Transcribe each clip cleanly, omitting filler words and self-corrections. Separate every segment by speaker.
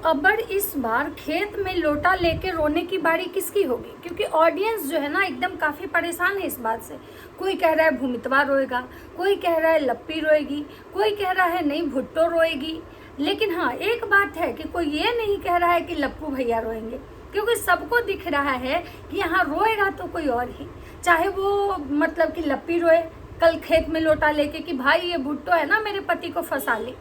Speaker 1: अबर इस बार खेत में लोटा लेके रोने की बारी किसकी होगी? क्योंकि ऑडियंस जो है ना एकदम काफ़ी परेशान है इस बात से। कोई कह रहा है भूमितवा रोएगा, कोई कह रहा है लप्पी रोएगी, कोई कह रहा है नहीं भुट्टो रोएगी। लेकिन हाँ, एक बात है कि कोई ये नहीं कह रहा है कि लप्पू भैया रोएंगे, क्योंकि सबको दिख रहा है कि यहाँ रोएगा तो कोई और ही, चाहे वो मतलब कि लप्पी रोए कल खेत में लोटा लेके कि भाई ये भुट्टो है ना मेरे पति को फंसा ले,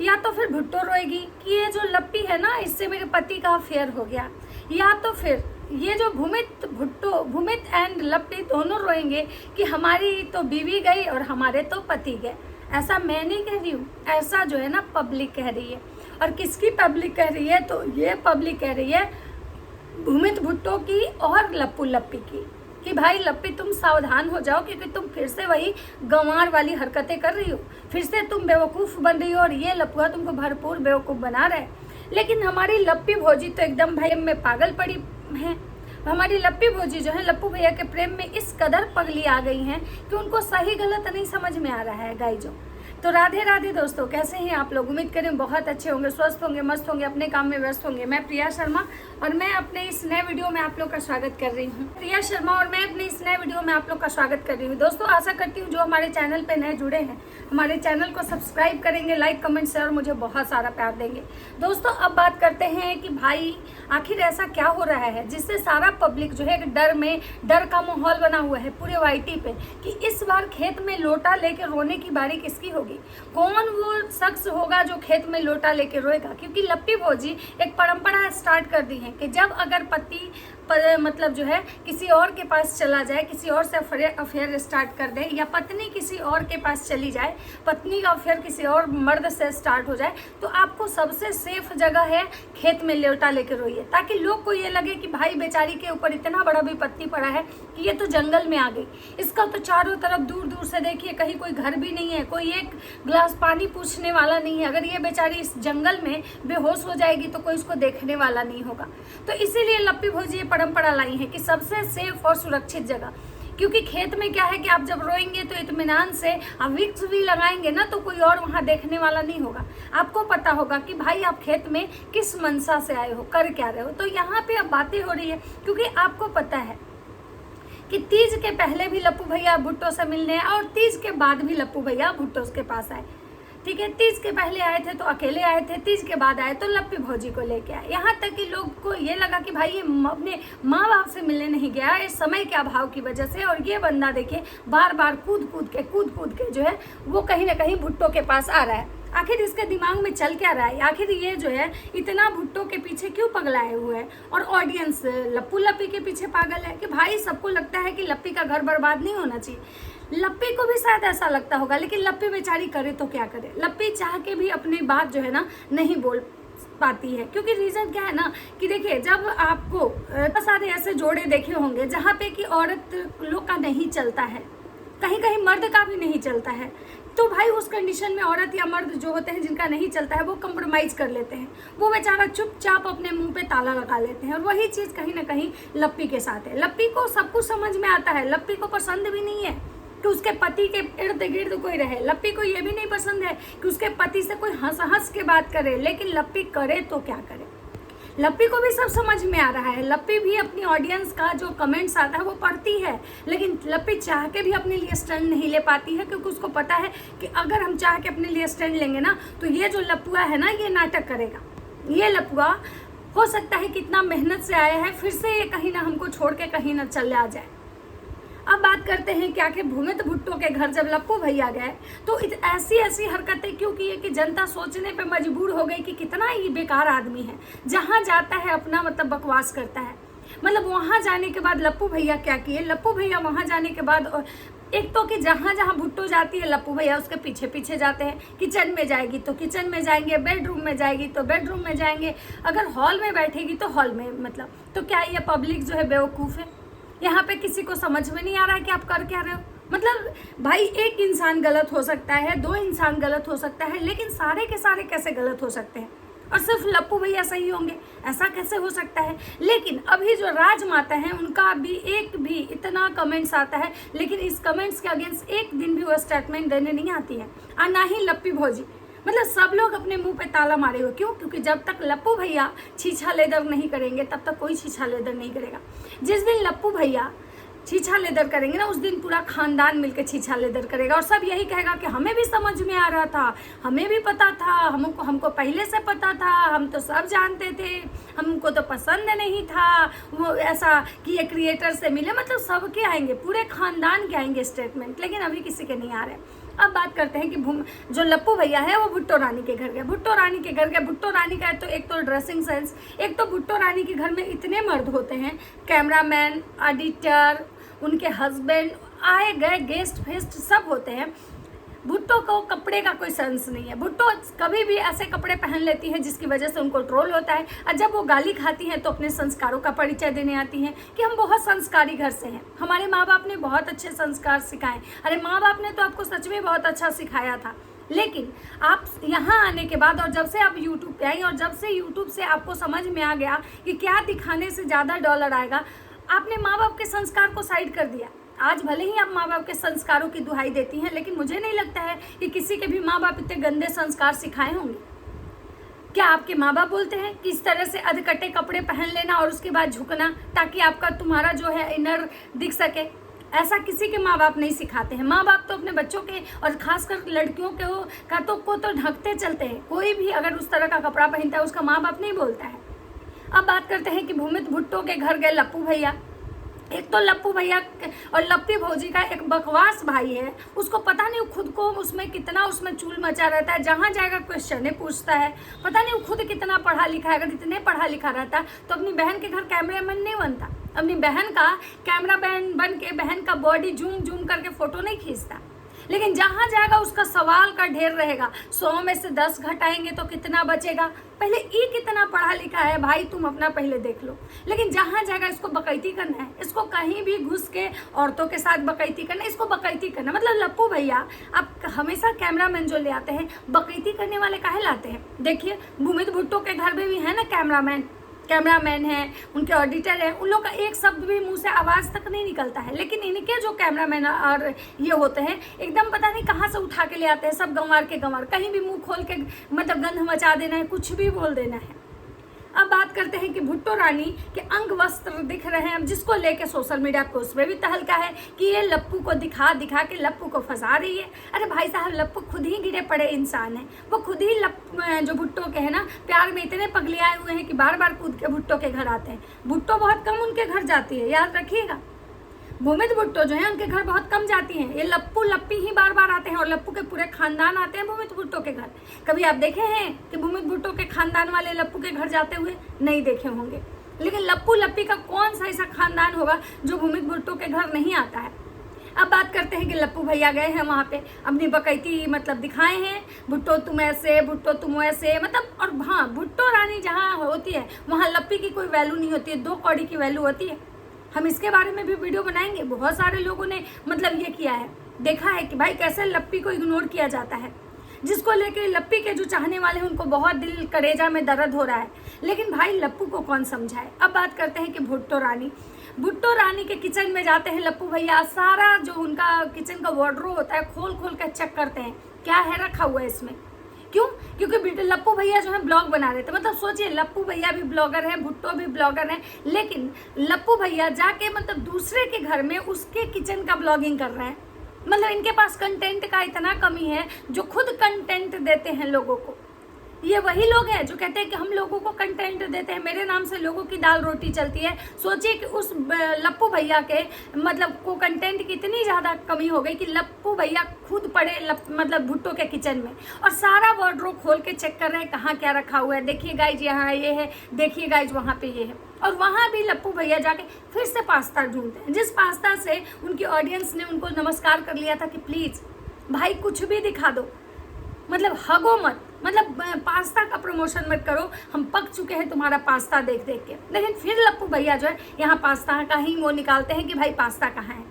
Speaker 1: या तो फिर भुट्टो रोएगी कि ये जो लप्पी है ना इससे मेरे पति का अफेयर हो गया, या तो फिर ये जो भूमित एंड लप्पी दोनों रोएंगे कि हमारी तो बीवी गई और हमारे तो पति गए। ऐसा मैं नहीं कह रही हूँ, ऐसा जो है ना पब्लिक कह रही है। और किसकी पब्लिक कह रही है? तो ये पब्लिक कह रही है भूमित भुट्टो की और लप्पू लप्पी की, कि भाई लप्पी तुम सावधान हो जाओ, क्योंकि तुम फिर से वही गंवार वाली हरकतें कर रही हो, फिर से तुम बेवकूफ़ बन रही हो और ये लप्पुआ तुमको भरपूर बेवकूफ़ बना रहा है। लेकिन हमारी लप्पी भौजी तो एकदम भाई में पागल पड़ी है। हमारी लप्पी भौजी जो है लप्पू भैया के प्रेम में इस कदर पगली आ गई हैं कि उनको सही गलत नहीं समझ में आ रहा है गाइजों। तो राधे राधे दोस्तों, कैसे हैं आप लोग? उम्मीद करें बहुत अच्छे होंगे, स्वस्थ होंगे, मस्त होंगे, अपने काम में व्यस्त होंगे। मैं प्रिया शर्मा और मैं अपने इस नए वीडियो में आप लोग का स्वागत कर रही हूँ। प्रिया शर्मा और मैं अपने इस नए वीडियो में आप लोग का स्वागत कर रही हूँ। दोस्तों आशा करती हूँ जो हमारे चैनल पे नए जुड़े हैं हमारे चैनल को सब्सक्राइब करेंगे, लाइक कमेंट शेयर और मुझे बहुत सारा प्यार देंगे। दोस्तों अब बात करते हैं कि भाई आखिर ऐसा क्या हो रहा है जिससे सारा पब्लिक जो है डर का माहौल बना हुआ है पूरे वाईटी पे, कि इस बार खेत में लोटा लेके रोने की बारी किसकी होगी? कौन वो शख्स होगा जो खेत में लोटा लेके रोएगा? क्योंकि लप्पी भौजी एक परंपरा स्टार्ट कर दी है कि जब अगर पति मतलब जो है किसी और के पास चला जाए, किसी और से अफेयर स्टार्ट कर दे, या पत्नी किसी और के पास चली जाए, पत्नी का अफेयर किसी और मर्द से स्टार्ट हो जाए, तो आपको सबसे सेफ जगह है खेत में लोटा लेके रोइए, ताकि लोग को ये लगे कि भाई बेचारी के ऊपर इतना बड़ा विपत्ति पड़ा है कि ये तो जंगल में आ गई। इसका तो चारों तरफ दूर दूर से देखिए कहीं कोई घर भी नहीं है, कोई एक ग्लास पानी पूछने वाला नहीं है। अगर ये बेचारी इस जंगल में बेहोश हो जाएगी तो कोई इसको देखने वाला नहीं होगा। तो इसीलिए लप्पी भौजी परंपरा लाई है कि सबसे सेफ और सुरक्षित जगह, क्योंकि खेत में क्या है कि आप जब रोएंगे तो इत्मीनान से आप विक्स भी लगाएंगे ना, तो कोई और वहाँ देखने वाला नहीं होगा। आपको पता होगा कि भाई आप खेत में किस मनसा से आए हो, कर क्या रहे हो। तो यहाँ पे अब बातें हो रही है क्योंकि आपको पता है कि तीज के पहले भी लप्पू भैया भुट्टो से मिलने और तीज के बाद भी लप्पू भैया भुट्टो के पास आए। ठीक है, तीज के पहले आए थे तो अकेले आए थे, तीज के बाद आए तो लप्पी भौजी को लेके आए। यहाँ तक कि लोग को ये लगा कि भाई ये अपने माँ बाप से मिलने नहीं गया है, समय के अभाव की वजह से। और ये बंदा देखिए बार बार कूद कूद के जो है वो कहीं ना कहीं भुट्टो के पास आ रहा है। आखिर इसके दिमाग में चल क्या रहा है? आखिर ये जो है इतना भुट्टो के पीछे क्यों पगलाए हुए हैं? और ऑडियंस लप्पू लप्पी के पीछे पागल है कि भाई सबको लगता है कि लप्पी का घर बर्बाद नहीं होना चाहिए। लप्पी को भी शायद ऐसा लगता होगा, लेकिन लप्पी बेचारी करे तो क्या करे? लप्पी चाह के भी अपनी बात जो है ना नहीं बोल पाती है, क्योंकि रीजन क्या है ना कि देखिए जब आपको सारे ऐसे जोड़े देखे होंगे जहाँ पे कि औरत लोग का नहीं चलता है, कहीं कहीं मर्द का भी नहीं चलता है, तो भाई उस कंडीशन में औरत या मर्द जो होते हैं जिनका नहीं चलता है वो कंप्रोमाइज कर लेते हैं, वो बेचारा चुपचाप अपने मुंह पे ताला लगा लेते हैं। और वही चीज़ कहीं ना कहीं लप्पी के साथ है। लप्पी को सब कुछ समझ में आता है, लप्पी को पसंद भी नहीं है कि उसके पति के इर्द गिर्द कोई रहे। लप्पी को ये भी नहीं पसंद है कि उसके पति से कोई हंस के बात करे, लेकिन लप्पी करे तो क्या करे? लप्पी को भी सब समझ में आ रहा है। लप्पी भी अपनी ऑडियंस का जो कमेंट्स आता है वो पढ़ती है, लेकिन लप्पी चाह के भी अपने लिए स्टैंड नहीं ले पाती है, क्योंकि उसको पता है कि अगर हम चाह के अपने लिए स्टैंड लेंगे ना तो ये जो लप्पुआ है ना ये नाटक करेगा। ये लप्पुआ हो सकता है कितना मेहनत से आया है, फिर से ये कहीं ना हमको छोड़ के कहीं ना चले आ जाए। अब बात करते हैं कि आखिर भूमित भुट्टो के घर जब लप्पू भैया गए तो ऐसी हरकतें क्यों की है कि जनता सोचने पे मजबूर हो गई कि कितना ही बेकार आदमी है, जहाँ जाता है अपना मतलब बकवास करता है। मतलब वहाँ जाने के बाद लप्पू भैया क्या किए? लप्पू भैया वहाँ जाने के बाद एक तो कि जहाँ जहाँ भुट्टो जाती है लप्पू भैया उसके पीछे पीछे जाते हैं। किचन में जाएगी तो किचन में जाएंगे, बेडरूम में जाएगी तो बेडरूम में जाएंगे, अगर हॉल में बैठेगी तो हॉल में। मतलब तो क्या ये पब्लिक जो है बेवकूफ़ है? यहाँ पे किसी को समझ में नहीं आ रहा है कि आप कर क्या रहे हो? मतलब भाई एक इंसान गलत हो सकता है, दो इंसान गलत हो सकता है, लेकिन सारे के सारे कैसे गलत हो सकते हैं और सिर्फ लप्पू भैया सही होंगे? ऐसा कैसे हो सकता है? लेकिन अभी जो राजमाता हैं उनका भी एक भी इतना कमेंट्स आता है, लेकिन इस कमेंट्स के अगेंस्ट एक दिन भी वो स्टेटमेंट देने नहीं आती है, और ना ही लप्पी भौजी। मतलब सब लोग अपने मुंह पे ताला मारे हुए। क्यों? क्योंकि जब तक लप्पू भैया छीछा लेदर नहीं करेंगे तब तक कोई छीछा लेदर नहीं करेगा। जिस दिन लप्पू भैया छीछा लेदर करेंगे ना, उस दिन पूरा खानदान मिलकर छीछा लेदर करेगा और सब यही कहेगा कि हमें भी समझ में आ रहा था, हमें भी पता था, हमको पहले से पता था, हम तो सब जानते थे, हमको तो पसंद नहीं था वो ऐसा कि ये क्रिएटर से मिले। मतलब सबके आएंगे, पूरे खानदान के आएंगे स्टेटमेंट, लेकिन अभी किसी के नहीं आ रहे। अब बात करते हैं कि जो लप्पू भैया है वो भुट्टो रानी के घर गए। भुट्टो रानी के घर गए। भुट्टो रानी का तो एक तो ड्रेसिंग सेंस, एक तो भुट्टो रानी के घर में इतने मर्द होते हैं, कैमरामैन, एडिटर, उनके हस्बैंड, आए गए गेस्ट फेस्ट सब होते हैं। भुट्टो को कपड़े का कोई सेंस नहीं है। भुट्टो कभी भी ऐसे कपड़े पहन लेती हैं जिसकी वजह से उनको ट्रोल होता है, और जब वो गाली खाती हैं तो अपने संस्कारों का परिचय देने आती हैं कि हम बहुत संस्कारी घर से हैं, हमारे माँ बाप ने बहुत अच्छे संस्कार सिखाए। अरे माँ बाप ने तो आपको सच में बहुत अच्छा सिखाया था, लेकिन आप यहाँ आने के बाद और जब से आप यूट्यूब पे आई और जब से यूट्यूब से आपको समझ में आ गया कि क्या दिखाने से ज़्यादा डॉलर आएगा, आपने माँ बाप के संस्कार को साइड कर दिया। आज भले ही आप माँ बाप के संस्कारों की दुहाई देती हैं, लेकिन मुझे नहीं लगता है कि किसी के भी माँ बाप इतने गंदे संस्कार सिखाए होंगे। क्या आपके माँ बाप बोलते हैं कि इस तरह से अधकटे कपड़े पहन लेना और उसके बाद झुकना ताकि आपका तुम्हारा जो है इनर दिख सके? ऐसा किसी के माँ बाप नहीं सिखाते हैं। माँ बाप तो अपने बच्चों के और खासकर लड़कियों के को तो ढकते चलते हैं। कोई भी अगर उस तरह का कपड़ा पहनता है उसका माँ बाप नहीं बोलता है। अब बात करते हैं कि भूमित भुट्टो के घर गए लप्पू भैया। एक तो लप्पू भैया और लप्पी भौजी का एक बकवास भाई है, उसको पता नहीं खुद को उसमें कितना उसमें चूल मचा रहता है, जहाँ जाएगा क्वेश्चन पूछता है। पता नहीं खुद कितना पढ़ा लिखा है, अगर इतने पढ़ा लिखा रहता तो अपनी बहन के घर कैमरामैन नहीं बनता, अपनी बहन का कैमरामैन बन के बहन का बॉडी जूम जूम करके फोटो नहीं खींचता। लेकिन जहाँ जाएगा उसका सवाल का ढेर रहेगा, 100 में से 10 घटाएंगे तो कितना बचेगा। पहले ये कितना पढ़ा लिखा है भाई, तुम अपना पहले देख लो। लेकिन जहाँ जाएगा इसको बकैती करना है, इसको कहीं भी घुस के औरतों के साथ बकैती करना, इसको बकैती करना। मतलब लप्पू भैया आप हमेशा कैमरामैन जो ले आते हैं, बकैती करने वाले काहे लाते हैं? देखिए भूमित भुट्टो के घर में भी है ना कैमरामैन है, उनके ऑडिटर है, उन लोग का एक शब्द भी मुंह से आवाज़ तक नहीं निकलता है। लेकिन इनके जो कैमरामैन और ये होते हैं एकदम पता नहीं कहाँ से उठा के ले आते हैं, सब गंवार के गंवार, कहीं भी मुंह खोल के मतलब गंध मचा देना है, कुछ भी बोल देना है। अब बात करते हैं कि भुट्टो रानी के अंग वस्त्र दिख रहे हैं, जिसको लेके सोशल मीडिया पे उसमें भी तहलका है कि ये लप्पू को दिखा के लप्पू को फंसा रही है। अरे भाई साहब, लप्पू खुद ही गिरे पड़े इंसान है, वो खुद ही जो भुट्टो के है ना प्यार में इतने पगले आए हुए हैं कि बार बार कूद के भुट्टो के घर आते हैं। भुट्टो बहुत कम उनके घर जाती है, याद रखिएगा। भूमित भुट्टो जो है उनके घर बहुत कम जाती हैं, ये लप्पू लप्पी ही बार बार आते हैं और लप्पू के पूरे खानदान आते हैं भूमित भुट्टो के घर। कभी आप देखे हैं कि भूमित भुट्टो के खानदान वाले लप्पू के घर जाते हुए? नहीं देखे होंगे। लेकिन लप्पू लप्पी का कौन सा ऐसा खानदान होगा जो भूमित भुट्टो के घर नहीं आता है? अब बात करते हैं कि लप्पू भैया गए हैं वहाँ पे, अपनी बकैती मतलब दिखाए हैं, भुट्टो तुम ऐसे, भुट्टो तुम वैसे, मतलब। और हाँ, भुट्टो रानी जहाँ होती है वहाँ लप्पी की कोई वैल्यू नहीं होती है, 2 कौड़ी की वैल्यू होती है। हम इसके बारे में भी वीडियो बनाएंगे। बहुत सारे लोगों ने मतलब ये किया है, देखा है कि भाई कैसे लप्पी को इग्नोर किया जाता है, जिसको लेके लप्पी के जो चाहने वाले हैं उनको बहुत दिल करेजा में दर्द हो रहा है। लेकिन भाई लप्पू को कौन समझाए। अब बात करते हैं कि भुट्टो रानी के किचन में जाते हैं लप्पू भैया, सारा जो उनका किचन का वार्डरोब होता है खोल खोल कर चेक करते हैं क्या है रखा हुआ है इसमें। क्यों? क्योंकि लप्पू भैया जो है ब्लॉग बना रहे थे। मतलब सोचिए, लप्पू भैया भी ब्लॉगर है, भुट्टो भी ब्लॉगर है, लेकिन लप्पू भैया जाके मतलब दूसरे के घर में उसके किचन का ब्लॉगिंग कर रहे हैं। मतलब इनके पास कंटेंट का इतना कमी है, जो खुद कंटेंट देते हैं लोगों को। ये वही लोग हैं जो कहते हैं कि हम लोगों को कंटेंट देते हैं, मेरे नाम से लोगों की दाल रोटी चलती है। सोचिए कि उस लप्पू भैया के मतलब को कंटेंट की इतनी ज़्यादा कमी हो गई कि लप्पू भैया खुद पड़े मतलब भुट्टो के किचन में और सारा वार्डरोब खोल के चेक कर रहे हैं कहाँ क्या रखा हुआ है। देखिए गाइज यहाँ ये है, देखिए गाइज वहाँ पे ये है। और वहाँ भी लप्पू भैया जाके फिर से पास्ता ढूंढते हैं, जिस पास्ता से उनकी ऑडियंस ने उनको नमस्कार कर लिया था कि प्लीज़ भाई कुछ भी दिखा दो, मतलब हगो मत, मतलब पास्ता का प्रमोशन मत करो, हम पक चुके हैं तुम्हारा पास्ता देख देख के। लेकिन फिर लप्पू भैया जो है यहाँ पास्ता का ही वो निकालते हैं कि भाई पास्ता कहाँ है।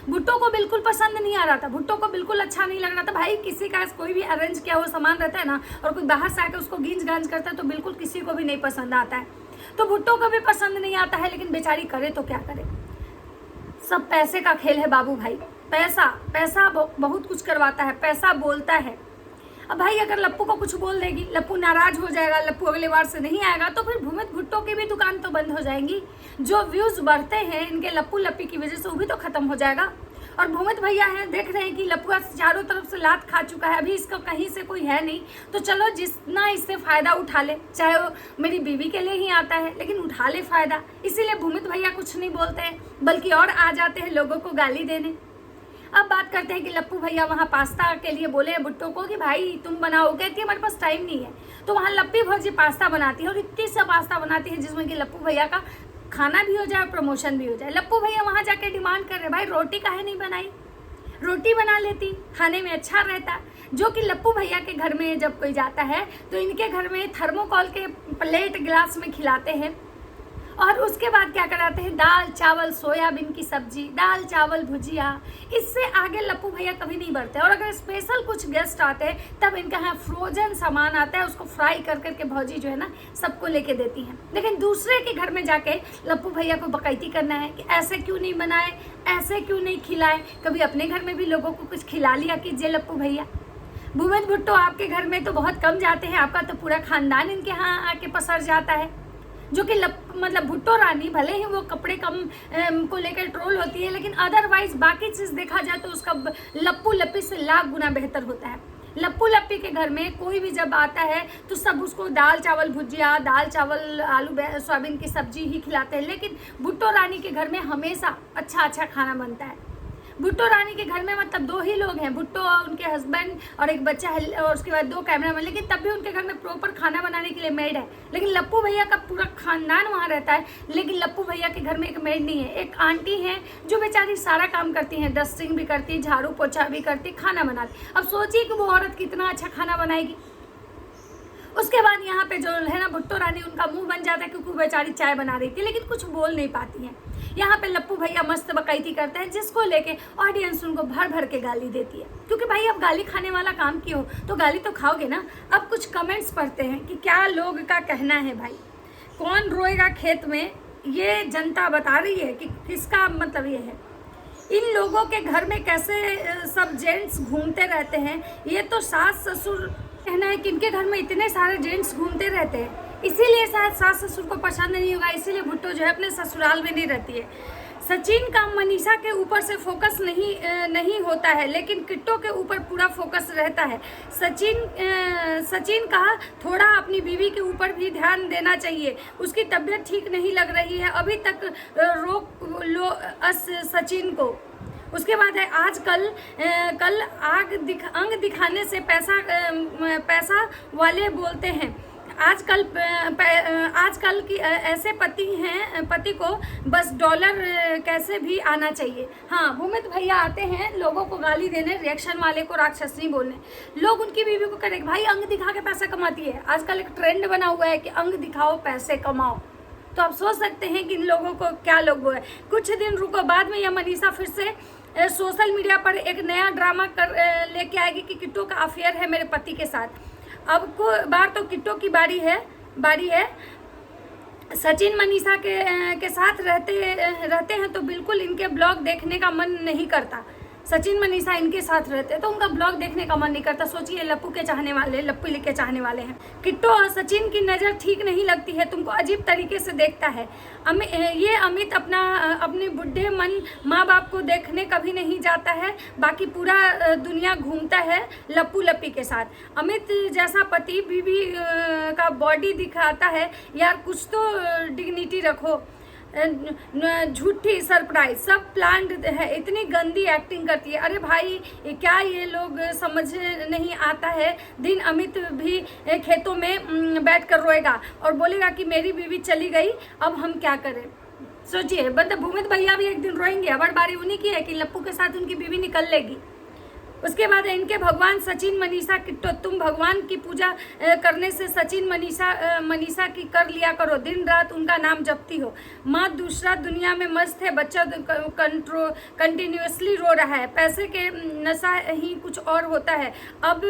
Speaker 1: भुट्टो को बिल्कुल पसंद नहीं आ रहा था, भुट्टो को बिल्कुल अच्छा नहीं लग रहा था। भाई किसी का कोई भी अरेंज किया हुआ सामान रहता है ना और कोई बाहर से आकर उसको गींज गांज करता है तो बिल्कुल किसी को भी नहीं पसंद आता है। तो भुट्टो को भी पसंद नहीं आता है, लेकिन बेचारी करे तो क्या करे। सब पैसे का खेल है बाबू भाई, पैसा बहुत कुछ करवाता है, पैसा बोलता है। अब भाई अगर लप्पू को कुछ बोल देगी, लप्पू नाराज हो जाएगा, लप्पू अगले बार से नहीं आएगा, तो फिर भूमित भुट्टो की भी दुकान तो बंद हो जाएंगी। जो व्यूज बढ़ते हैं इनके लप्पू लप्पी की वजह से वो भी तो खत्म हो जाएगा। और भूमित भैया हैं, देख रहे हैं कि लप्पू चारों तरफ से लात खा चुका है, अभी इसका कहीं से कोई है नहीं, तो चलो जितना इससे फ़ायदा उठा ले, चाहे वो मेरी बीवी के लिए ही आता है लेकिन उठा ले फ़ायदा। इसीलिए भूमित भैया कुछ नहीं बोलते हैं, बल्कि और आ जाते हैं लोगों को गाली देने। अब बात करते हैं कि लप्पू भैया वहाँ पास्ता के लिए बोले हैं भुट्टो को कि भाई तुम बनाओ, कहती है हमारे पास टाइम नहीं है। तो वहाँ लप्पी भौजी पास्ता बनाती है और इतनी सा पास्ता बनाती है जिसमें कि लप्पू भैया का खाना भी हो जाए और प्रमोशन भी हो जाए। लप्पू भैया वहाँ जाके डिमांड कर रहे भाई रोटी काहे नहीं बनाई, रोटी बना लेती, खाने में अच्छा रहता। जो कि लप्पू भैया के घर में जब कोई जाता है तो इनके घर में थर्मोकॉल के प्लेट गिलास में खिलाते हैं और उसके बाद क्या कराते हैं, दाल चावल सोयाबीन की सब्जी, दाल चावल भुजिया। इससे आगे लप्पू भैया कभी नहीं बढ़ते। और अगर स्पेशल कुछ गेस्ट आते हैं तब इनका यहाँ फ्रोजन सामान आता है, उसको फ्राई कर करके भौजी जो है ना सबको लेके देती हैं। लेकिन दूसरे के घर में जाके लप्पू भैया को बकैती करना है कि ऐसे क्यों नहीं बनाए, ऐसे क्यों नहीं खिलाए। कभी अपने घर में भी लोगों को कुछ खिला लिया कीजिए लप्पू भैया। भूमित भुट्टो आपके घर में तो बहुत कम जाते हैं, आपका तो पूरा खानदान इनके यहाँ आके पसर जाता है। जो कि मतलब भुट्टो रानी भले ही वो कपड़े कम को लेकर ट्रोल होती है, लेकिन अदरवाइज बाकी चीज़ देखा जाए तो उसका लप्पू लप्पी से लाख गुना बेहतर होता है। लप्पू लप्पी के घर में कोई भी जब आता है तो सब उसको दाल चावल भुजिया, दाल चावल आलू सोयाबीन की सब्जी ही खिलाते हैं। लेकिन भुट्टो रानी के घर में हमेशा अच्छा अच्छा खाना बनता है। भुट्टो रानी के घर में मतलब 2 ही लोग हैं, भुट्टो और उनके हस्बैंड और एक बच्चा है और उसके बाद 2 कैमरामैन, लेकिन तब भी उनके घर में प्रॉपर खाना बनाने के लिए मेड है। लेकिन लप्पू भैया का पूरा खानदान वहाँ रहता है, लेकिन लप्पू भैया के घर में एक मेड नहीं है। एक आंटी है जो बेचारी सारा काम करती हैं, डस्टिंग भी करती, झाड़ू पोछा भी करती, खाना बनाती। अब सोचिए कि वो औरत कितना अच्छा खाना बनाएगी। उसके बाद यहाँ पे जो है ना भुट्टो रानी, उनका मुंह बन जाता है क्योंकि वो बेचारी चाय बना रही थी लेकिन कुछ बोल नहीं पाती हैं। यहाँ पे लप्पू भैया मस्त बकैती करते हैं जिसको लेके ऑडियंस उनको भर भर के गाली देती है। क्योंकि भाई अब गाली खाने वाला काम क्यों, तो गाली तो खाओगे ना। अब कुछ कमेंट्स पढ़ते हैं कि क्या लोग का कहना है भाई, कौन रोएगा खेत में, ये जनता बता रही है कि किसका मतलब ये है। इन लोगों के घर में कैसे सब जेंट्स घूमते रहते हैं, ये तो सास ससुर कहना है कि इनके घर में इतने सारे जेंट्स घूमते रहते हैं, इसीलिए शायद सास ससुर को पसंद नहीं होगा, इसीलिए भुट्टो जो है अपने ससुराल में नहीं रहती है। सचिन का मनीषा के ऊपर से फोकस नहीं होता है, लेकिन किट्टो के ऊपर पूरा फोकस रहता है। सचिन का थोड़ा अपनी बीवी के ऊपर भी ध्यान देना चाहिए, उसकी तबीयत ठीक नहीं लग रही है, अभी तक रोक लो सचिन को। उसके बाद है कल अंग दिखाने से पैसा वाले बोलते हैं। आजकल की ऐसे पति को बस डॉलर कैसे भी आना चाहिए। हाँ, भूमित भैया आते हैं लोगों को गाली देने, रिएक्शन वाले को राक्षस नहीं बोलने। लोग उनकी बीवी को करेंगे भाई अंग दिखा के पैसा कमाती है। आजकल एक ट्रेंड बना हुआ है कि अंग दिखाओ पैसे कमाओ। तो आप सोच सकते हैं कि इन लोगों को क्या लोग वो है। कुछ दिन रुको, बाद में यह मनीषा फिर से सोशल मीडिया पर एक नया ड्रामा लेके आएगी कि किट्टो का अफेयर है मेरे पति के साथ। अब को बार तो किट्टो की बारी है। सचिन मनीषा के साथ रहते हैं तो बिल्कुल इनके ब्लॉग देखने का मन नहीं करता। सचिन मनीषा इनके साथ रहते हैं तो उनका ब्लॉग देखने का मन नहीं करता। सोचिए लप्पू के चाहने वाले हैं। किट्टो और सचिन की नज़र ठीक नहीं लगती है, तुमको अजीब तरीके से देखता है। ये अमित अपने बुढ़े माँ बाप को देखने कभी नहीं जाता है, बाकी पूरा दुनिया घूमता है लप्पू लप्पी के साथ। अमित जैसा पति बीवी का बॉडी दिखाता है यार, कुछ तो डिग्निटी रखो। झूठी सरप्राइज, सब प्लान्ड है, इतनी गंदी एक्टिंग करती है। अरे भाई क्या ये लोग समझ नहीं आता है। दिन अमित भी खेतों में बैठ कर रोएगा और बोलेगा कि मेरी बीवी चली गई, अब हम क्या करें। सोचिए, मतलब भूमित भैया भी एक दिन रोएंगे। अब बारी उन्हीं की है कि लप्पू के साथ उनकी बीवी निकल लेगी। उसके बाद इनके भगवान सचिन मनीषा किट्टो, तुम भगवान की पूजा करने से सचिन मनीषा की कर लिया करो, दिन रात उनका नाम जपती हो। माँ दूसरा दुनिया में मस्त है, बच्चा कंटिन्यूसली रो रहा है, पैसे के नशा ही कुछ और होता है। अब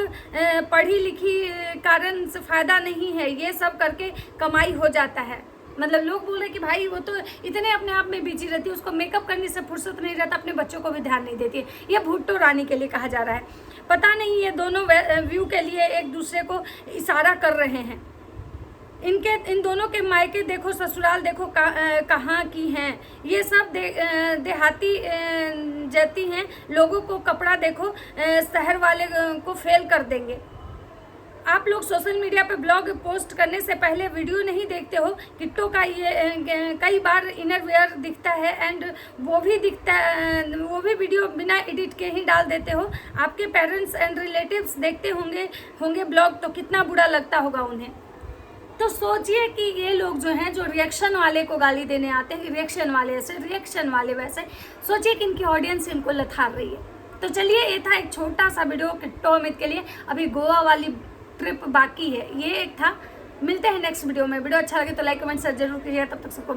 Speaker 1: पढ़ी लिखी कारण से फ़ायदा नहीं है, ये सब करके कमाई हो जाता है। मतलब लोग बोल रहे कि भाई वो तो इतने अपने आप में बिजी रहती है, उसको मेकअप करने से फुर्सत नहीं रहता, अपने बच्चों को भी ध्यान नहीं देती है। ये भुट्टो रानी के लिए कहा जा रहा है। पता नहीं ये दोनों व्यू के लिए एक दूसरे को इशारा कर रहे हैं। इन दोनों के मायके देखो, ससुराल देखो कहाँ की हैं। ये सब देहाती जाती हैं। लोगों को कपड़ा देखो, शहर वाले को फेल कर देंगे। आप लोग सोशल मीडिया पे ब्लॉग पोस्ट करने से पहले वीडियो नहीं देखते हो। किट्टो का ये कई बार इनर वेयर दिखता है एंड वो भी वीडियो बिना एडिट के ही डाल देते हो। आपके पेरेंट्स एंड रिलेटिव्स देखते होंगे ब्लॉग, तो कितना बुरा लगता होगा उन्हें। तो सोचिए कि ये लोग जो हैं, जो रिएक्शन वाले को गाली देने आते हैं, रिएक्शन वाले ऐसे, रिएक्शन वाले वैसे, सोचिए कि इनकी ऑडियंस इनको लथार रही है। तो चलिए, ये था एक छोटा सा वीडियो किट्टो अमित के लिए। अभी गोवा वाली ट्रिप बाकी है, ये एक था। मिलते हैं नेक्स्ट वीडियो में। वीडियो अच्छा लगे तो लाइक कमेंट शेयर जरूर कीजिएगा। तब तक सबको